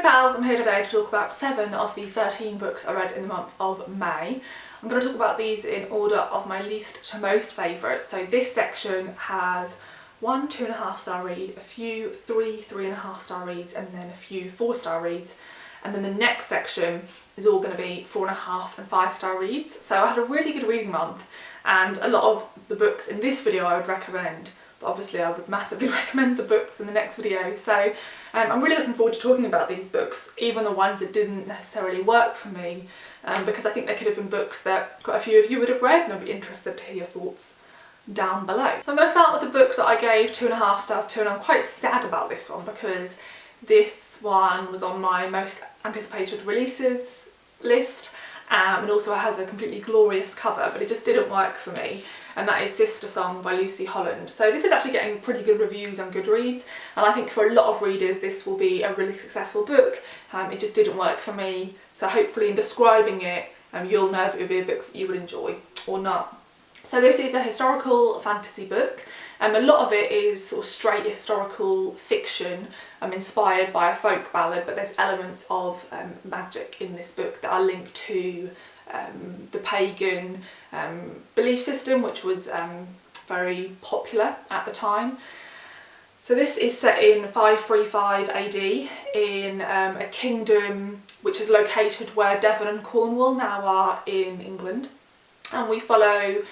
pals, I'm here today to talk about 7 of the 13 books I read in the month of May. I'm going to talk about these in order of my least to most favourite. So this section has 1 2.5 star read, a few 3.5 star reads, and then a few 4-star reads. And then the next section is all going to be 4.5 and 5-star reads. So I had a really good reading month, and a lot of the books in this video I would recommend. But obviously I would massively recommend the books in the next video. So I'm really looking forward to talking about these books, even the ones that didn't necessarily work for me, because I think they could have been books that quite a few of you would have read, and I'd be interested to hear your thoughts down below. So I'm going to start with a book that I gave 2.5 stars to, and I'm quite sad about this one because this one was on my most anticipated releases list, and also it has a completely glorious cover, but it just didn't work for me, and that is Sistersong by Holland. So this is actually getting pretty good reviews on Goodreads, and I think for a lot of readers this will be a really successful book. It just didn't work for me, so hopefully in describing it you'll know if it would be a book that you would enjoy or not. So this is a historical fantasy book. A lot of it is sort of straight historical fiction, inspired by a folk ballad, but there's elements of magic in this book that are linked to the pagan belief system, which was very popular at the time. So this is set in 535 AD in a kingdom which is located where Devon and Cornwall now are in England, and we follow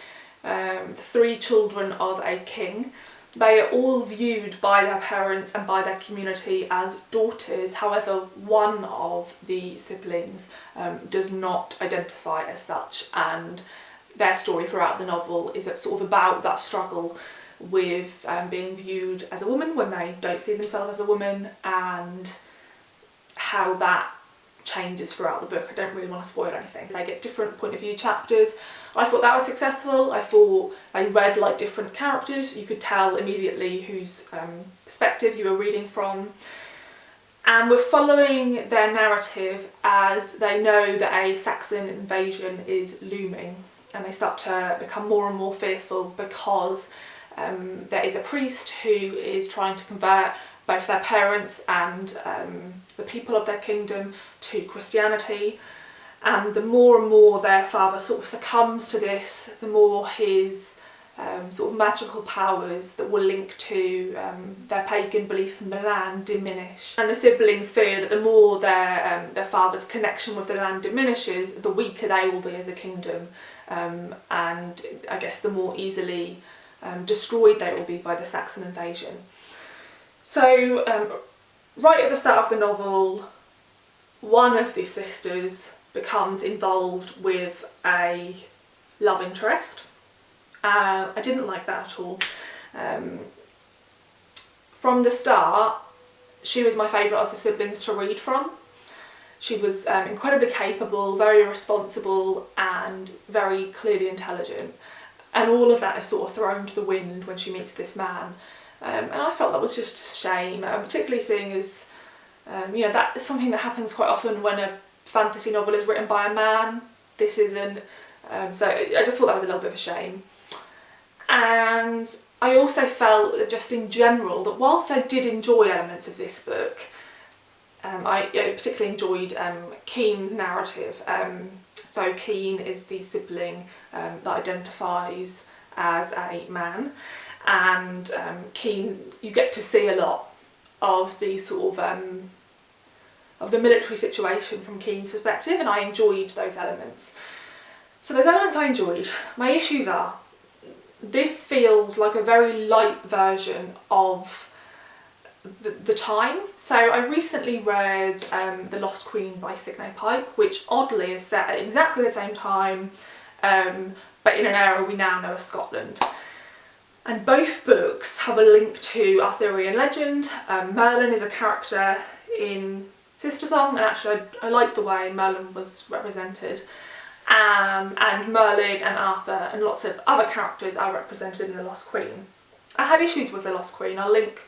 the 3 children of a king. They are all viewed by their parents and by their community as daughters. However, one of the siblings does not identify as such, and their story throughout the novel is sort of about that struggle with being viewed as a woman when they don't see themselves as a woman, and how that changes throughout the book. I don't really want to spoil anything. They get different point of view chapters. I thought that was successful. I thought they read like different characters. You could tell immediately whose perspective you were reading from. And we're following their narrative as they know that a Saxon invasion is looming, and they start to become more and more fearful because there is a priest who is trying to convert both their parents and the people of their kingdom to Christianity. And the more and more their father sort of succumbs to this, the more his sort of magical powers that were linked to their pagan belief in the land diminish. And the siblings fear that the more their father's connection with the land diminishes, the weaker they will be as a kingdom, and I guess the more easily destroyed they will be by the Saxon invasion. So right at the start of the novel, one of the sisters becomes involved with a love interest. I didn't like that at all. From the start, she was my favourite of the siblings to read from. She was incredibly capable, very responsible, and very clearly intelligent. And all of that is sort of thrown to the wind when she meets this man. And I felt that was just a shame, particularly seeing as, you know, that is something that happens quite often when a fantasy novel is written by a man. This isn't. So I just thought that was a little bit of a shame. And I also felt that just in general that whilst I did enjoy elements of this book, I particularly enjoyed Keen's narrative. So Keen is the sibling that identifies as a man, and Keen, you get to see a lot of the sort of the military situation from Keen's perspective, and I enjoyed those elements. So those elements I enjoyed. My issues are, this feels like a very light version of the time. So I recently read The Lost Queen by Signe Pike, which oddly is set at exactly the same time, but in an era we now know as Scotland. And both books have a link to Arthurian legend. Merlin is a character in Sistersong, and actually I like the way Merlin was represented. And Merlin and Arthur and lots of other characters are represented in The Lost Queen. I had issues with The Lost Queen. I'll link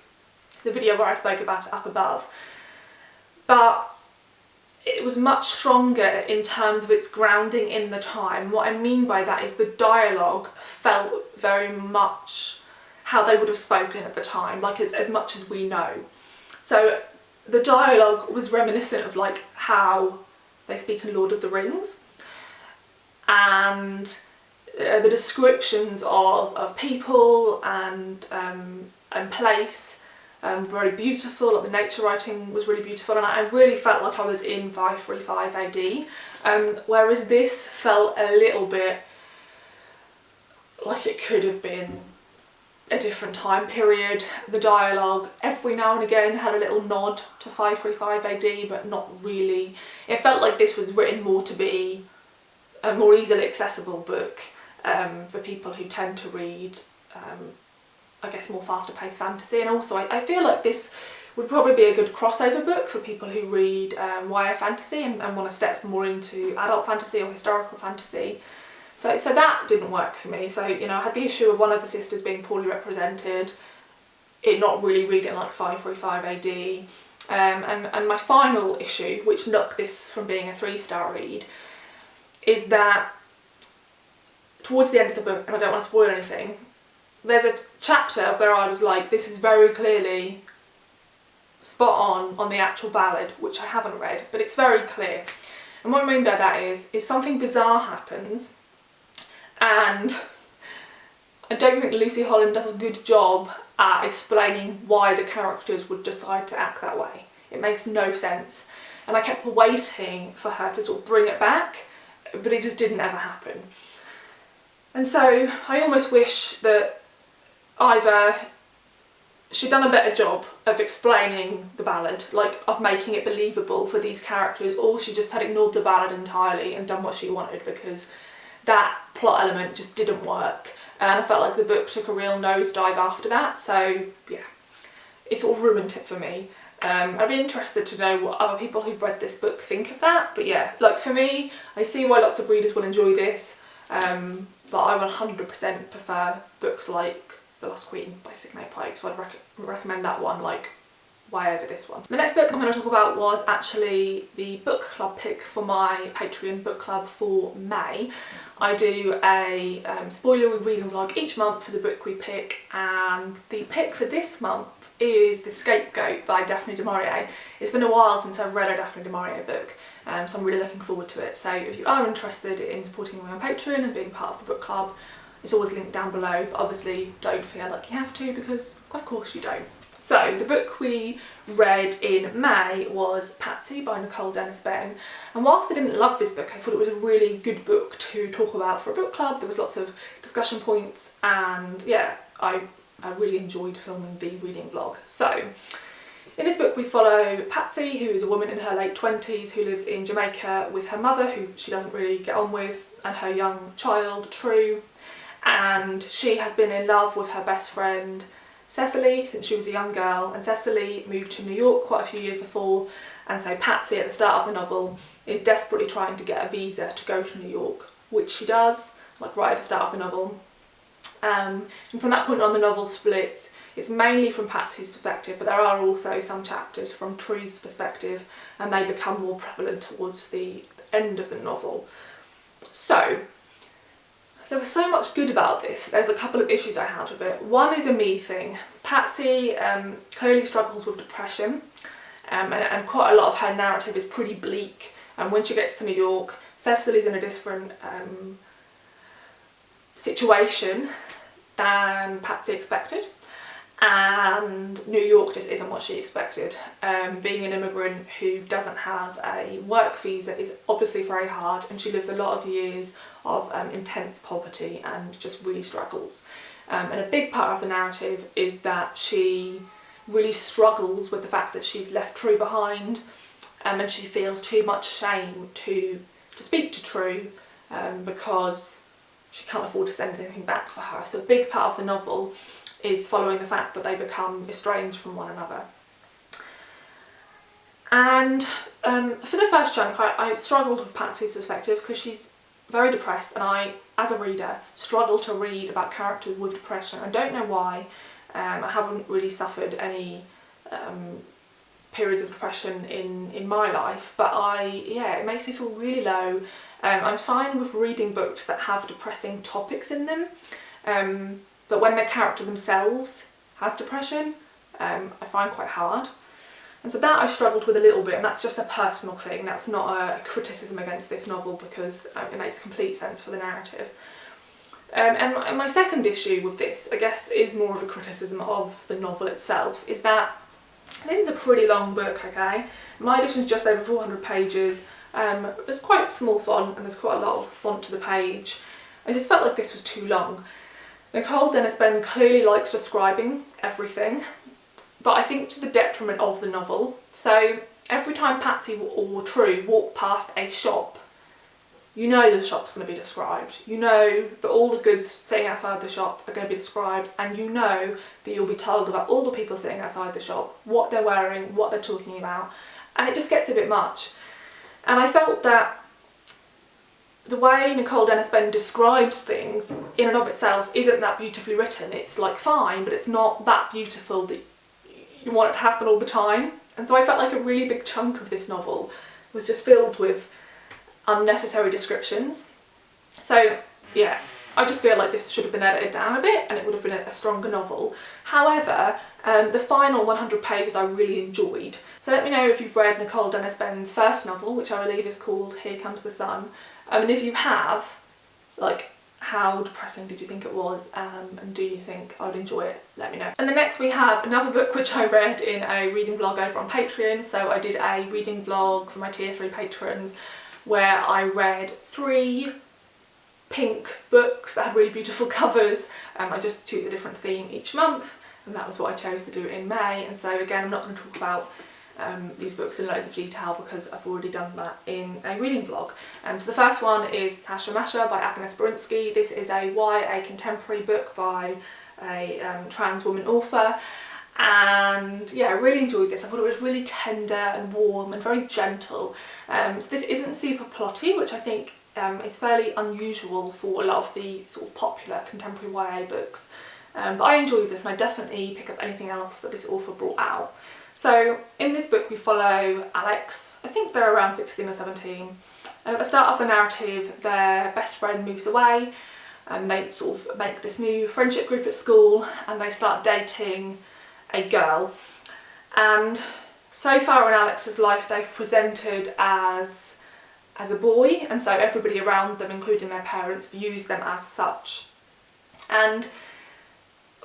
the video where I spoke about it up above. But it was much stronger in terms of its grounding in the time. What I mean by that is the dialogue felt very much how they would have spoken at the time, like as much as we know. So the dialogue was reminiscent of like how they speak in Lord of the Rings, and the descriptions of people and place very beautiful. Like the nature writing was really beautiful, and I really felt like I was in 535 AD, whereas this felt a little bit like it could have been a different time period. The dialogue every now and again had a little nod to 535 AD, but not really. It felt like this was written more to be a more easily accessible book for people who tend to read I guess more faster paced fantasy, and also I feel like this would probably be a good crossover book for people who read YA fantasy and want to step more into adult fantasy or historical fantasy. So that didn't work for me. So, you know, I had the issue of one of the sisters being poorly represented, it not really reading like 535 AD, and my final issue, which knocked this from being a 3-star read, is that towards the end of the book, and I don't want to spoil anything, there's a chapter where I was like, this is very clearly spot on the actual ballad, which I haven't read, but it's very clear. And what I mean by that is something bizarre happens, and I don't think Lucy Holland does a good job at explaining why the characters would decide to act that way. It makes no sense, and I kept waiting for her to sort of bring it back, but it just didn't ever happen. And so I almost wish that either she'd done a better job of explaining the ballad, like of making it believable for these characters, or she just had ignored the ballad entirely and done what she wanted, because that plot element just didn't work, and I felt like the book took a real nosedive after that. So yeah, it sort of ruined it for me. I'd be interested to know what other people who've read this book think of that, but yeah, like for me, I see why lots of readers will enjoy this, but I 100% prefer books like The Lost Queen by Signe Pike, so I'd recommend that one like way over this one. The next book I'm going to talk about was actually the book club pick for my Patreon book club for May. I do a spoiler reading vlog each month for the book we pick, and the pick for this month is The Scapegoat by Daphne du Maurier. It's been a while since I've read a Daphne du Maurier book, so I'm really looking forward to it. So if you are interested in supporting me on Patreon and being part of the book club, it's always linked down below, but obviously don't feel like you have to, because of course you don't. So the book we read in May was Patsy by Nicole Dennis-Benn, and whilst I didn't love this book, I thought it was a really good book to talk about for a book club. There was lots of discussion points, and yeah, I really enjoyed filming the reading vlog. So in this book we follow Patsy, who is a woman in her late 20s who lives in Jamaica with her mother, who she doesn't really get on with, and her young child, True, and she has been in love with her best friend Cecily since she was a young girl, and Cecily moved to New York quite a few years before, and so Patsy at the start of the novel is desperately trying to get a visa to go to New York, which she does, like right at the start of the novel. And from that point on the novel splits. It's mainly from Patsy's perspective, but there are also some chapters from True's perspective, and they become more prevalent towards the end of the novel. So there was so much good about this. There's a couple of issues I had with it. One is a me thing. Patsy clearly struggles with depression, and quite a lot of her narrative is pretty bleak. And when she gets to New York, Cecily's in a different situation than Patsy expected, and New York just isn't what she expected. Being an immigrant who doesn't have a work visa is obviously very hard, and she lives a lot of years of intense poverty and just really struggles. And a big part of the narrative is that she really struggles with the fact that she's left True behind, and she feels too much shame to speak to True because she can't afford to send anything back for her. So a big part of the novel is following the fact that they become estranged from one another. And for the first chunk, I struggled with Patsy's perspective because she's very depressed, and I, as a reader, struggle to read about characters with depression. I don't know why. I haven't really suffered any periods of depression in my life, but it makes me feel really low. I'm fine with reading books that have depressing topics in them, but when the character themselves has depression, I find quite hard. And so that I struggled with a little bit, and that's just a personal thing. That's not a criticism against this novel, because it makes complete sense for the narrative. And my second issue with this, I guess, is more of a criticism of the novel itself, is that this is a pretty long book, okay? My edition is just over 400 pages. There's quite small font and there's quite a lot of font to the page. I just felt like this was too long. Nicole Dennis-Benn clearly likes describing everything, but I think to the detriment of the novel. So every time Patsy or True walk past a shop, you know the shop's going to be described. You know that all the goods sitting outside the shop are going to be described, and you know that you'll be told about all the people sitting outside the shop, what they're wearing, what they're talking about, and it just gets a bit much. And I felt that the way Nicole Dennis-Benn describes things in and of itself isn't that beautifully written. It's like fine, but it's not that beautiful that you want it to happen all the time. And so I felt like a really big chunk of this novel was just filled with unnecessary descriptions. So yeah, I just feel like this should have been edited down a bit and it would have been a stronger novel. However, the final 100 pages I really enjoyed. So let me know if you've read Nicole Dennis-Benn's first novel, which I believe is called Here Comes the Sun. And if you have, like, how depressing did you think it was, and do you think I would enjoy it? Let me know. And then next we have another book which I read in a reading vlog over on Patreon. So I did a reading vlog for my tier 3 patrons where I read 3 pink books that had really beautiful covers. I just choose a different theme each month, and that was what I chose to do in May. And so again, I'm not going to talk about these books in loads of detail because I've already done that in a reading vlog. So the first one is Sasha Masha by Agnes Borinsky. This is a YA contemporary book by a trans woman author, and yeah, I really enjoyed this. I thought it was really tender and warm and very gentle. So this isn't super plotty, which I think is fairly unusual for a lot of the sort of popular contemporary YA books. But I enjoyed this, and I definitely pick up anything else that this author brought out. So in this book we follow Alex. I think they're around 16 or 17. And at the start of the narrative, their best friend moves away, and they sort of make this new friendship group at school, and they start dating a girl. And so far in Alex's life they've presented as a boy, and so everybody around them, including their parents, views them as such. And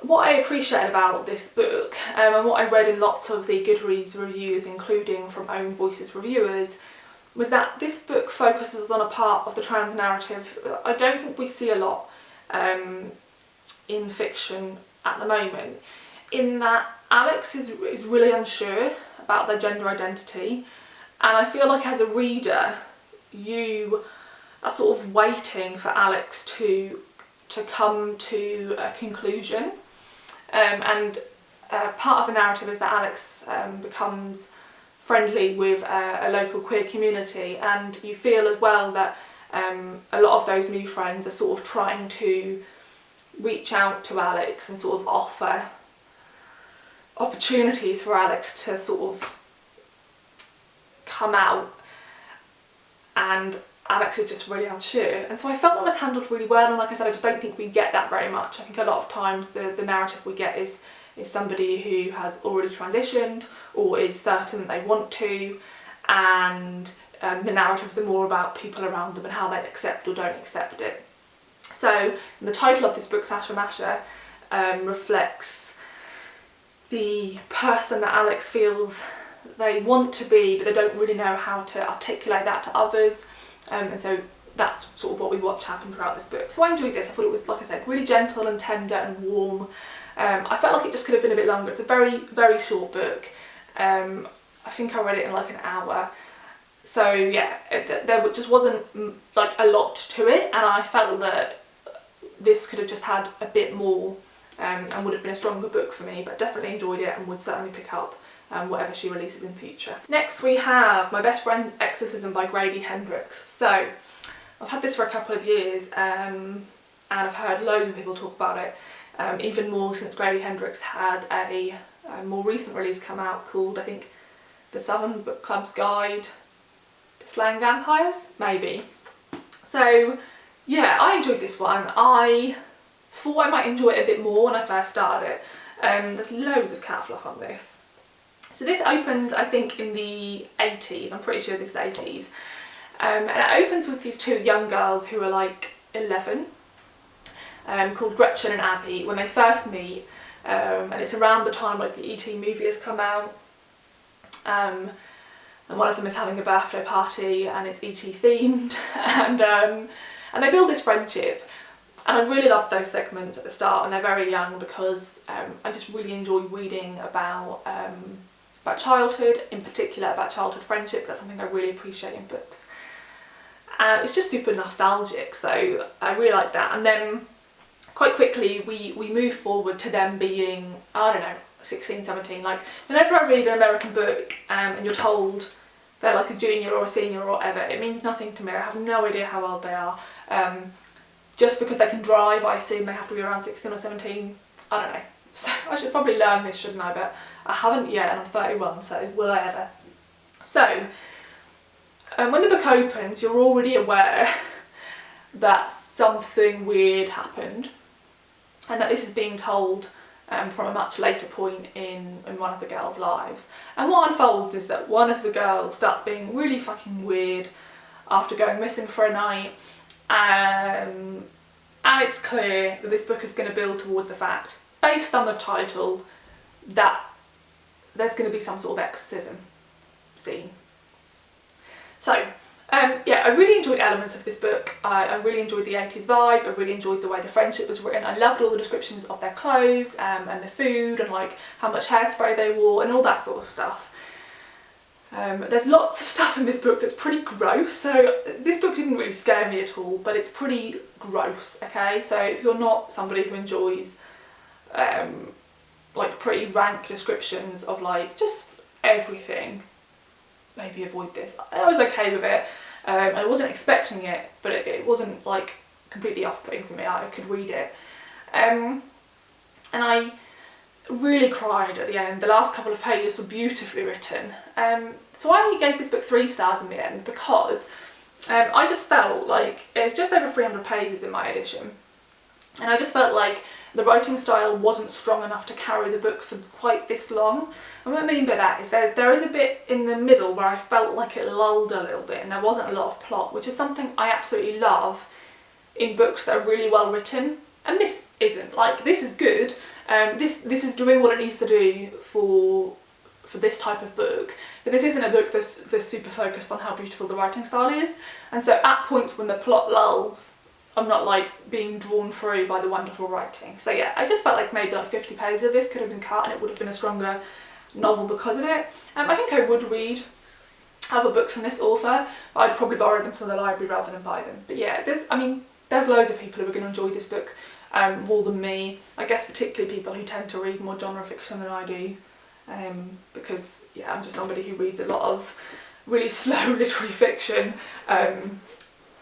what I appreciate about this book, and what I read in lots of the Goodreads reviews, including from Own Voices reviewers, was that this book focuses on a part of the trans narrative I don't think we see a lot in fiction at the moment, in that Alex is really unsure about their gender identity, and I feel like as a reader you are sort of waiting for Alex to come to a conclusion. And part of the narrative is that Alex becomes friendly with a local queer community, and you feel as well that a lot of those new friends are sort of trying to reach out to Alex and sort of offer opportunities for Alex to sort of come out, and Alex is just really unsure. And so I felt that was handled really well, and like I said, I just don't think we get that very much. I think a lot of times the narrative we get is somebody who has already transitioned or is certain that they want to, and the narratives are more about people around them and how they accept or don't accept it. So the title of this book, Sasha Masha, reflects the person that Alex feels they want to be, but they don't really know how to articulate that to others. And so that's sort of what we watch happen throughout this book. So I enjoyed this. I thought it was, like I said, really gentle and tender and warm. I felt like it just could have been a bit longer. It's a very, very short book. I think I read it in like an hour. So yeah, there just wasn't like a lot to it, and I felt that this could have just had a bit more and would have been a stronger book for me, but definitely enjoyed it and would certainly pick up whatever she releases in future. Next we have My Best Friend's Exorcism by Grady Hendrix. So I've had this for a couple of years and I've heard loads of people talk about it, even more since Grady Hendrix had a more recent release come out called, I think, The Southern Book Club's Guide to Slaying Vampires, maybe. So yeah, I enjoyed this one. I thought I might enjoy it a bit more when I first started it. There's loads of cat fluff on this. So this opens, I think, in the 80s. I'm pretty sure this is 80s. And it opens with these two young girls who are like 11, called Gretchen and Abby, when they first meet. And it's around the time like the E.T. movie has come out. And one of them is having a birthday party and it's E.T. themed. And they build this friendship. And I really loved those segments at the start when they're very young, because I just really enjoy reading about childhood, in particular about childhood friendships. That's something I really appreciate in books. And it's just super nostalgic, so I really like that. And then quite quickly we move forward to them being, I don't know, 16, 17. Like whenever I read an American book and you're told they're like a junior or a senior or whatever, it means nothing to me. I have no idea how old they are. Just because they can drive, I assume they have to be around 16 or 17. I don't know. So I should probably learn this, shouldn't I? But I haven't yet, and I'm 31, so will I ever? So when the book opens, you're already aware that something weird happened, and that this is being told from a much later point in one of the girls' lives. And what unfolds is that one of the girls starts being really fucking weird after going missing for a night, and it's clear that this book is going to build towards the fact, based on the title, that there's going to be some sort of exorcism scene. So yeah, I really enjoyed elements of this book. I really enjoyed the 80s vibe. I really enjoyed the way the friendship was written. I loved all the descriptions of their clothes and the food, and like how much hairspray they wore and all that sort of stuff. There's lots of stuff in this book that's pretty gross, so this book didn't really scare me at all, but it's pretty gross, okay? So if you're not somebody who enjoys like pretty rank descriptions of like just everything, maybe avoid this. I was okay with it. I wasn't expecting it, but it wasn't like completely off-putting for me. I could read it. And I really cried at the end. The last couple of pages were beautifully written. So I gave this book 3 stars in the end, because I just felt like it's just over 300 pages in my edition, and I just felt like the writing style wasn't strong enough to carry the book for quite this long. And what I mean by that is there is a bit in the middle where I felt like it lulled a little bit and there wasn't a lot of plot, which is something I absolutely love in books that are really well written. And this isn't. Like, this is good. This is doing what it needs to do for this type of book, but this isn't a book that's super focused on how beautiful the writing style is. And so at points when the plot lulls, I'm not like being drawn through by the wonderful writing. So yeah, I just felt like maybe like 50 pages of this could have been cut and it would have been a stronger novel because of it. I think I would read other books from this author, but I'd probably borrow them from the library rather than buy them. But yeah, there's loads of people who are going to enjoy this book more than me. I guess particularly people who tend to read more genre fiction than I do, because yeah, I'm just somebody who reads a lot of really slow literary fiction.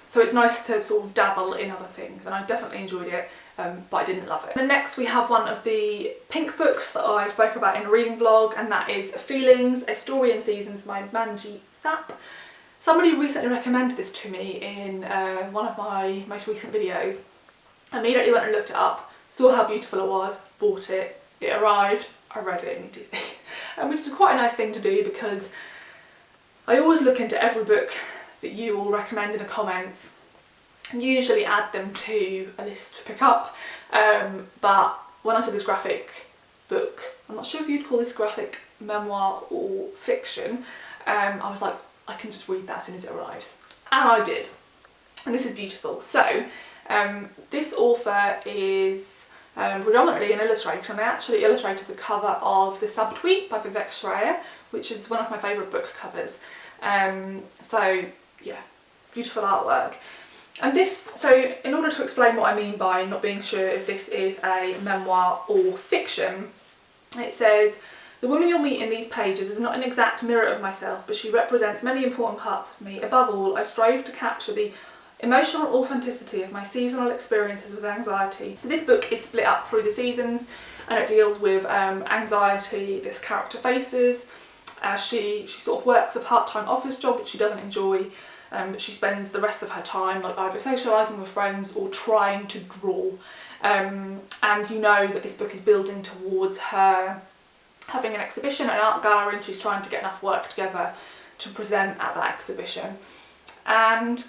So it's nice to sort of dabble in other things, and I definitely enjoyed it, but I didn't love it. Then next we have one of the pink books that I spoke about in a reading vlog, and that is Feelings, Astorian Seasons by Manjit Thapp. Somebody recently recommended this to me in one of my most recent videos. I immediately went and looked it up, saw how beautiful it was, bought it, it arrived, I read it immediately. Which is quite a nice thing to do, because I always look into every book that you all recommend in the comments and usually add them to a list to pick up, but when I saw this graphic book, I'm not sure if you'd call this graphic memoir or fiction, I was like, I can just read that as soon as it arrives, and I did, and this is beautiful. So this author is predominantly an illustrator, and they actually illustrated the cover of The Subtweet by Vivek Shraya, which is one of my favourite book covers. So yeah, beautiful artwork. And this, so in order to explain what I mean by not being sure if this is a memoir or fiction, it says, "The woman you'll meet in these pages is not an exact mirror of myself, but she represents many important parts of me. Above all, I strive to capture the emotional authenticity of my seasonal experiences with anxiety." So this book is split up through the seasons, and it deals with anxiety this character faces as she sort of works a part-time office job which she doesn't enjoy, but she spends the rest of her time like either socialising with friends or trying to draw. And you know that this book is building towards her having an exhibition at an art gallery, and she's trying to get enough work together to present at that exhibition. And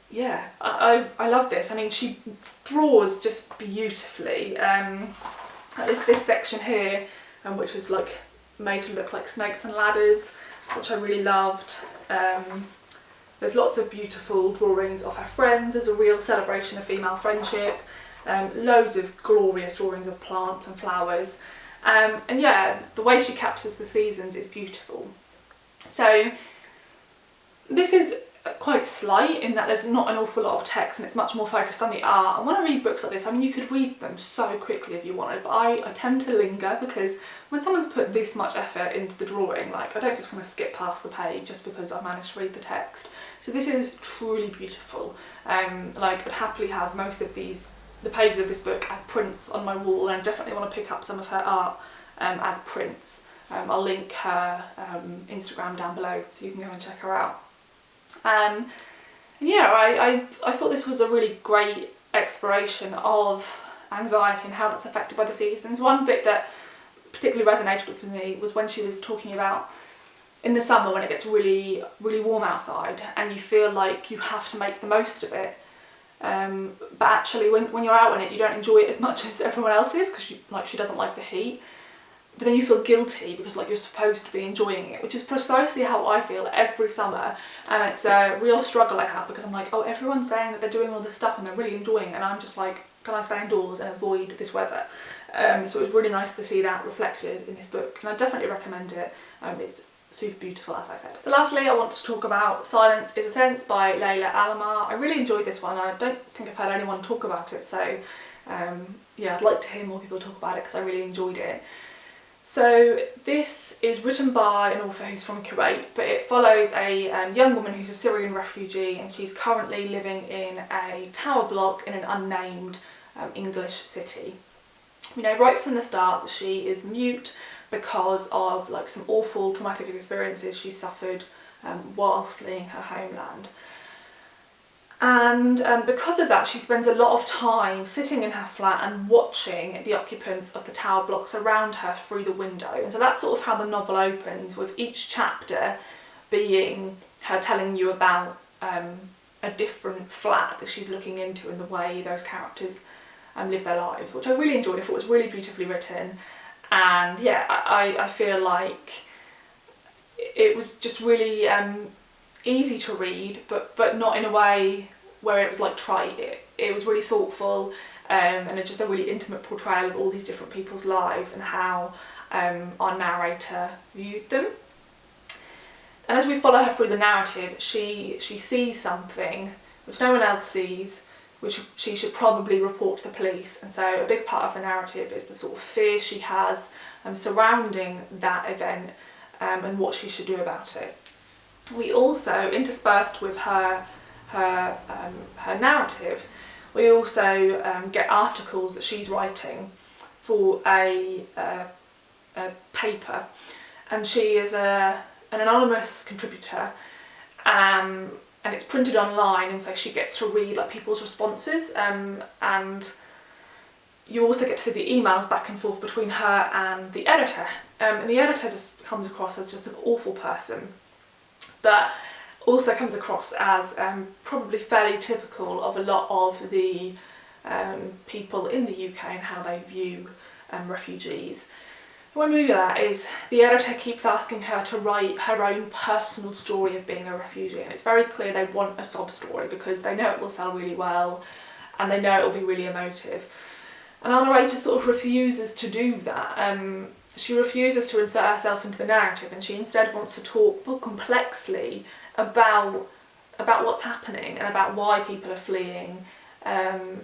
yeah, I love this. I mean, she draws just beautifully. There's this section here, which is like made to look like snakes and ladders, which I really loved. There's lots of beautiful drawings of her friends as a real celebration of female friendship. Loads of glorious drawings of plants and flowers. And yeah, the way she captures the seasons is beautiful. So this is quite slight in that there's not an awful lot of text, and it's much more focused on the art. And when I read books like this, I mean, you could read them so quickly if you wanted, but I tend to linger, because when someone's put this much effort into the drawing, like, I don't just want to skip past the page just because I managed to read the text. So this is truly beautiful. Like, I'd happily have most of the pages of this book as prints on my wall, and I definitely want to pick up some of her art as prints. I'll link her Instagram down below so you can go and check her out. Yeah, I thought this was a really great exploration of anxiety and how that's affected by the seasons. One bit that particularly resonated with me was when she was talking about in the summer when it gets really, really warm outside and you feel like you have to make the most of it. But actually when you're out in it, you don't enjoy it as much as everyone else is, because she doesn't like the heat. But then you feel guilty because like you're supposed to be enjoying it, which is precisely how I feel every summer. And it's a real struggle I have, because I'm like, oh, everyone's saying that they're doing all this stuff and they're really enjoying it, and I'm just like, can I stay indoors and avoid this weather? So it was really nice to see that reflected in this book, and I definitely recommend it. It's super beautiful, as I said. So lastly, I want to talk about Silence is a Sense by Layla AlAmmar. I really enjoyed this one. I don't think I've heard anyone talk about it, so yeah, I'd like to hear more people talk about it because I really enjoyed it. So this is written by an author who's from Kuwait, but it follows a young woman who's a Syrian refugee, and she's currently living in a tower block in an unnamed English city. We know right from the start that she is mute because of like some awful traumatic experiences she suffered whilst fleeing her homeland. And because of that, she spends a lot of time sitting in her flat and watching the occupants of the tower blocks around her through the window. And so that's sort of how the novel opens, with each chapter being her telling you about a different flat that she's looking into and the way those characters live their lives, which I really enjoyed. I thought it was really beautifully written. And yeah, I feel like it was just really easy to read, but not in a way where it was like trite. It was really thoughtful, and it's just a really intimate portrayal of all these different people's lives and how our narrator viewed them. And as we follow her through the narrative, she sees something which no one else sees, which she should probably report to the police. And so a big part of the narrative is the sort of fear she has surrounding that event and what she should do about it. We also, interspersed with her narrative, we also get articles that she's writing for a paper, and she is an anonymous contributor, and it's printed online, and so she gets to read like people's responses, and you also get to see the emails back and forth between her and the editor, and the editor just comes across as just an awful person, but also comes across as probably fairly typical of a lot of the people in the UK and how they view refugees. One movie that is the editor keeps asking her to write her own personal story of being a refugee, and it's very clear they want a sob story because they know it will sell really well and they know it will be really emotive. And our narrator sort of refuses to do that. She refuses to insert herself into the narrative, and she instead wants to talk more complexly about what's happening and about why people are fleeing, and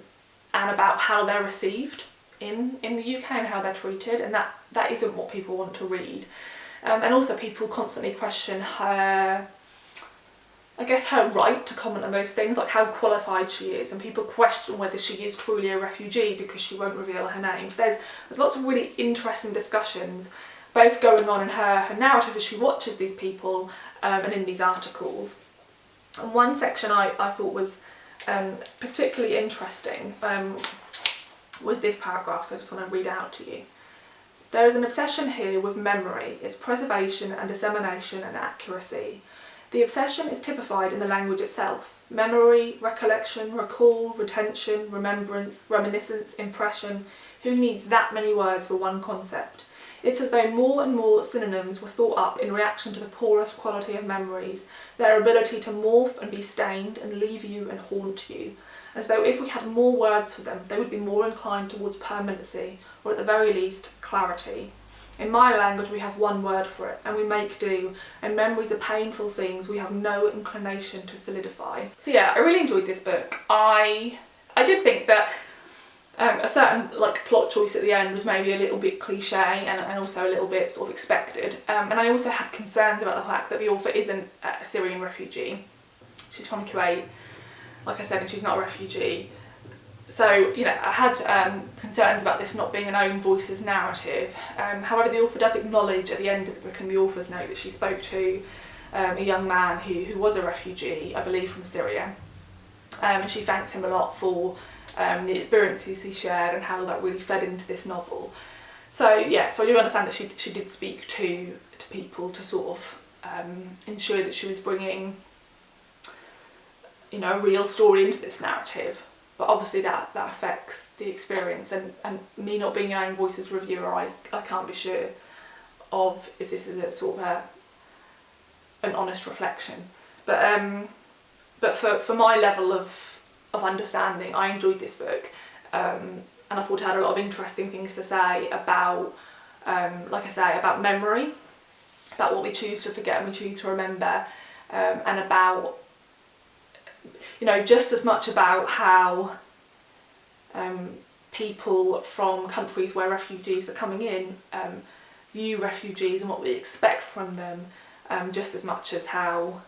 about how they're received in the UK and how they're treated, and that isn't what people want to read. And also people constantly question her, I guess, her right to comment on those things, like how qualified she is, and people question whether she is truly a refugee because she won't reveal her name. So there's lots of really interesting discussions both going on in her narrative as she watches these people and in these articles. And one section I thought was particularly interesting was this paragraph, so I just want to read out to you. There is an obsession here with memory, its preservation and dissemination and accuracy. The obsession is typified in the language itself. Memory, recollection, recall, retention, remembrance, reminiscence, impression. Who needs that many words for one concept? It's as though more and more synonyms were thought up in reaction to the poorest quality of memories, their ability to morph and be stained and leave you and haunt you. As though if we had more words for them, they would be more inclined towards permanency, or at the very least, clarity. In my language we have one word for it, and we make do, and memories are painful things we have no inclination to solidify. So yeah, I really enjoyed this book. I did think that a certain plot choice at the end was maybe a little bit cliche and also a little bit sort of expected. And I also had concerns about the fact that the author isn't a Syrian refugee. She's from Kuwait, like I said, and she's not a refugee. So, you know, I had concerns about this not being an own voices narrative. However, the author does acknowledge at the end of the book in the author's note that she spoke to a young man who was a refugee, I believe from Syria. And she thanks him a lot for the experiences he shared and how that really fed into this novel. So yeah, so I do understand that she did speak to people to sort of ensure that she was bringing, you know, a real story into this narrative. But obviously that affects the experience, and me not being an own voices reviewer, I can't be sure of if this is a sort of an honest reflection. But for my level of understanding, I enjoyed this book, and I thought it had a lot of interesting things to say about, like I say, about memory, about what we choose to forget and we choose to remember, and about, you know, just as much about how people from countries where refugees are coming in view refugees and what we expect from them, just as much as how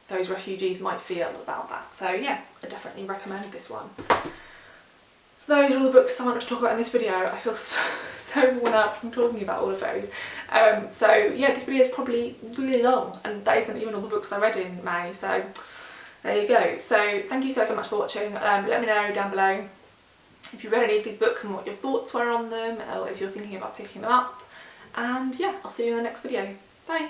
those refugees might feel about that. So yeah, I definitely recommend this one. So those are all the books I wanted to talk about in this video. I feel so worn out from talking about all of those. So yeah, this video is probably really long, and that isn't even all the books I read in May, so there you go. So thank you so much for watching. Let me know down below if you read any of these books and what your thoughts were on them, or if you're thinking about picking them up. And yeah, I'll see you in the next video. Bye!